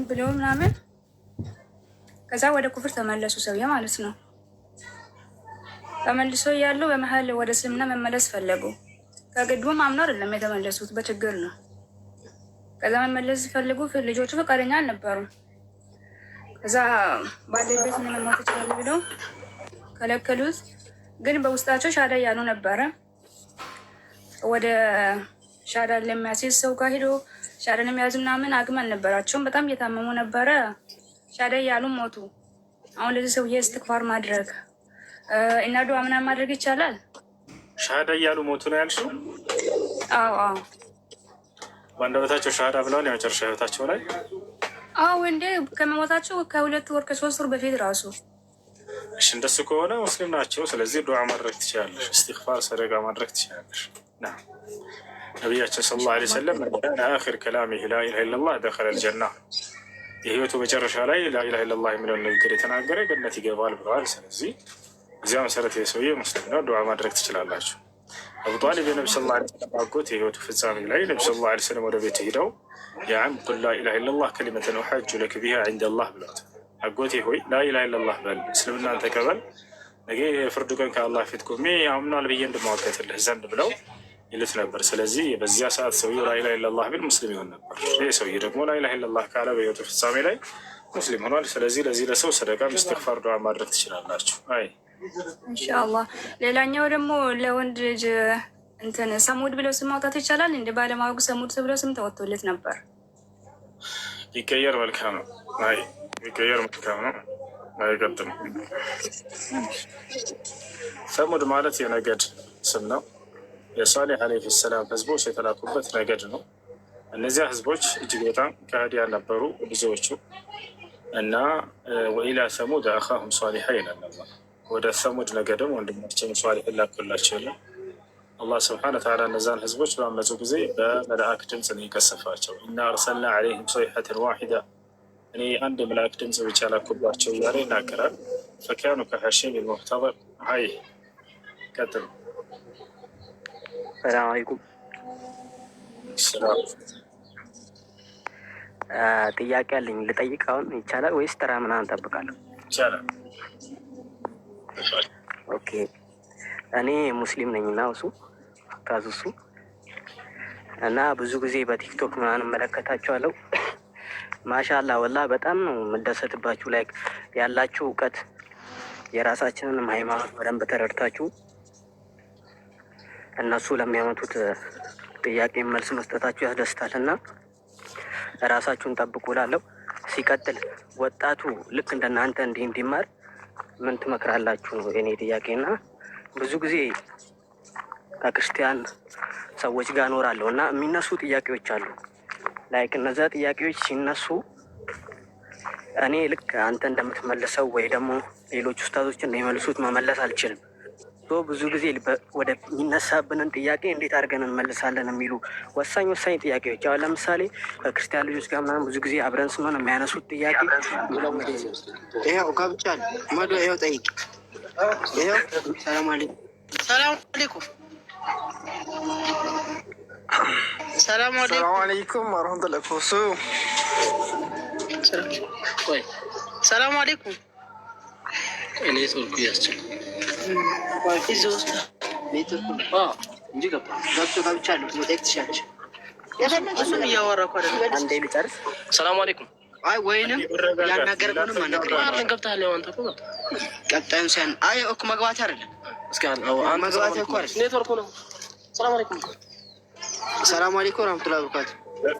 ብሎ ምናምን ከዛ ወደ ኩፍር ተመለሱ ሰውዬ ማለት ነው። ተመልሶ እያሉ በመሀል ወደ እስልምና መመለስ ፈለጉ። ከግድቡም አምኖ አይደለም የተመለሱት፣ በችግር ነው። ከዛ መመለስ ሲፈልጉ ልጆቹ ፈቃደኛ አልነበሩም። ከዛ ባለቤት ምን መሞት ይችላል ብለው ከለከሉት። ግን በውስጣቸው ሻዳ እያሉ ነበረ። ወደ ሻዳ ለሚያስይዝ ሰው ጋር ሄዶ ሻዳ ለሚያዙ ምናምን አቅም አልነበራቸውም። በጣም እየታመሙ ነበረ። ሻዳ እያሉ ሞቱ። አሁን ለዚህ ሰውዬ እስትግፋር ማድረግ እና ዱዓ ምናምን ማድረግ ይቻላል? ሻሃዳ እያሉ ሞቱ ነው ያልሽው? አዎ አዎ። በአንደበታቸው ሻሃዳ ብለዋል የመጨረሻ ህይወታቸው ላይ? አዎ እንዴ ከመሞታቸው ከ2 ወር ከ3 ወር በፊት ራሱ። እሺ እንደሱ ከሆነ ሙስሊም ናቸው። ስለዚህ ዱዓ ማድረግ ትችላለሽ፣ እስትግፋር ሰደቃ ማድረግ ትችላለሽ። ነቢያችን ሰለላሁ ዐለይሂ ወሰለም አኺር ከላሚሂ ላኢላሃ ኢለላህ ደኸለል ጀና፣ የህይወቱ መጨረሻ ላይ ላኢላሃ ኢለላህ የሚለውን ንግግር የተናገረ ገነት ይገባል ብለዋል። ስለዚህ እዚያ መሰረት የሰውዬ ሙስሊም ነው፣ ዱዓ ማድረግ ትችላላችሁ። አቡ ጣሊብ የነቢ ስ ላ ሰለም አጎት የህይወቱ ፍጻሜ ላይ ነቢ ስ ላ ሰለም ወደ ቤት ሄደው የዓም ቁል ላኢላሃ ኢለላህ ከሊመተን ኡሐጁ ለከ ቢሃ ዒንደላህ ብለዋት፣ አጎቴ ሆይ ላኢላሃ ኢለላህ በል፣ እስልምናን ተቀበል፣ ነገ የፍርዱ ቀን ከአላህ ፊት ቆሜ አምኗል ብዬ እንድሟገትልህ ዘንድ ብለው ይሉት ነበር። ስለዚህ በዚያ ሰዓት ሰውዬው ላኢላሃ ኢለላህ ቢል ሙስሊም ይሆን ነበር። ይህ ሰውዬ ደግሞ ላኢላሃ ኢለላህ ካለ በህይወቱ ፍጻሜ ላይ ሙስሊም ሆኗል። ስለዚህ ለዚህ ለሰው ሰደቃ ኢስቲግፋር ዱዓ ማድረግ ትችላላችሁ። አይ ኢንሻአላህ። ሌላኛው ደግሞ ለወንድ ልጅ እንትን ሰሙድ ብለው ስም ማውጣት ይቻላል? እንደ ባለማወቅ ሰሙድ ብለው ስም ተወጥቶለት ነበር። ይቀየር መልካም ነው። አይ ይቀየር መልካም ነው። አይቀጥም። ሰሙድ ማለት የነገድ ስም ነው። የሷሊህ ዓለይሂ ሰላም ህዝቦች የተላኩበት ነገድ ነው። እነዚያ ህዝቦች እጅግ በጣም ከሃዲያን ነበሩ ብዙዎቹ እና ወኢላ ሰሙድ አኻሁም ሷሊሐ ይላል አላህ። ወደ ሰሙድ ነገድም ወንድማቸው ሷሊህ ላኩላቸው ይላል አላህ ስብሐነ ወተዓላ። እነዛን ህዝቦች ባመፁ ጊዜ በመልአክ ድምፅ ነው የቀሰፋቸው። ኢና አርሰልና ዐለይሂም ሰይሐተን ዋሒዳ፣ እኔ አንድ መልአክ ድምፅ ብቻ ላኩባቸው እያለ ይናገራል። ፈካኑ ከሐሺም ልሙሕተደር። አይ ቀጥሉ። ሰላም አለይኩም። ጥያቄ አለኝ ልጠይቅ። አሁን ይቻላል ወይስ ተራ ምናምን እንጠብቃለሁ? ይቻላል። ኦኬ እኔ ሙስሊም ነኝ እና እሱ እና ብዙ ጊዜ በቲክቶክ ምናምን እመለከታቸዋለሁ። ማሻላ ወላ በጣም ነው የምደሰትባችሁ። ላይ ያላችሁ እውቀት የራሳችንንም ሃይማኖት በደንብ ተረድታችሁ እነሱ ለሚያመጡት ጥያቄ መልስ መስጠታችሁ ያስደስታል እና ራሳችሁን ጠብቁ እላለሁ። ሲቀጥል ወጣቱ ልክ እንደናንተ እንዲማር ምን ትመክራላችሁ ነው የኔ ጥያቄና ብዙ ጊዜ ከክርስቲያን ሰዎች ጋር እኖራለሁ እና የሚነሱ ጥያቄዎች አሉ። ላይክ እነዛ ጥያቄዎች ሲነሱ እኔ ልክ አንተ እንደምትመልሰው ወይ ደግሞ ሌሎች ኡስታዞች እንደሚመልሱት መመለስ አልችልም። ብዙ ጊዜ ወደ የሚነሳብንን ጥያቄ እንዴት አድርገን እንመልሳለን የሚሉ ወሳኝ ጥያቄዎች፣ አሁን ለምሳሌ ከክርስቲያን ልጆች ጋር ምናምን ብዙ ጊዜ አብረን ስንሆን የሚያነሱት ጥያቄ ይኸው ገብቻል መዶ ይኸው ጠይቅ ይኸው ሰላም አለይኩም ሰላም አለይኩም ወረህመቱላሂ ኮሱ ሰላም አለይኩም እኔ ጾልኩ ያስችል እዚህ ውስጥ እንጂ ገብቻለሁ። መጠየቅ ትችላለች። እሱን እያወራሁ አይደለም። አንዴ ልጨርስ። ሰላም አለይኩም። አይ ወይንም ያናገርኩንም አናግረኝ ገብተሃል። አንተ እኮ ቀጣዩን ሲያን አይ እኮ መግባት አይደለም መግባት እኮ አይደለም ኔትወርክ ነው። ሰላም አለይኩም። ሰላም አለይኩም ወራህመቱላሂ ወበረካቱ።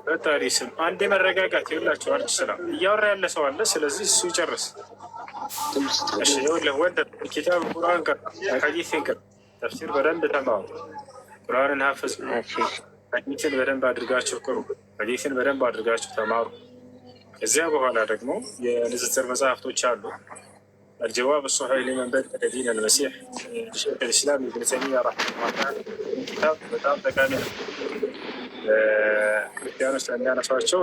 በታሪ ስም አንዴ መረጋጋት ይላችሁ። አርጅ ሰላም እያወራ ያለ ሰው አለ። ስለዚህ እሱ ይጨርስ። እሺ ይኸውልህ ወንድም ኪታብ ቁርአን ቀር፣ ሐዲስን ቀር፣ ተፍሲር በደንብ ተማሩ። ቁርአንን ሀፍዝ፣ ሐዲስን በደንብ አድርጋችሁ ቅሩ፣ ሐዲስን በደንብ አድርጋችሁ ተማሩ። ከዚያ በኋላ ደግሞ የንጽጽር መጽሐፍቶች አሉ። الجواب الصحيح لمن بدل دين المسيح شيخ الاسلام ابن تيميه رحمه الله كتاب በጣም ጠቃሚ ነው። ክርስቲያኖች ለሚያነሷቸው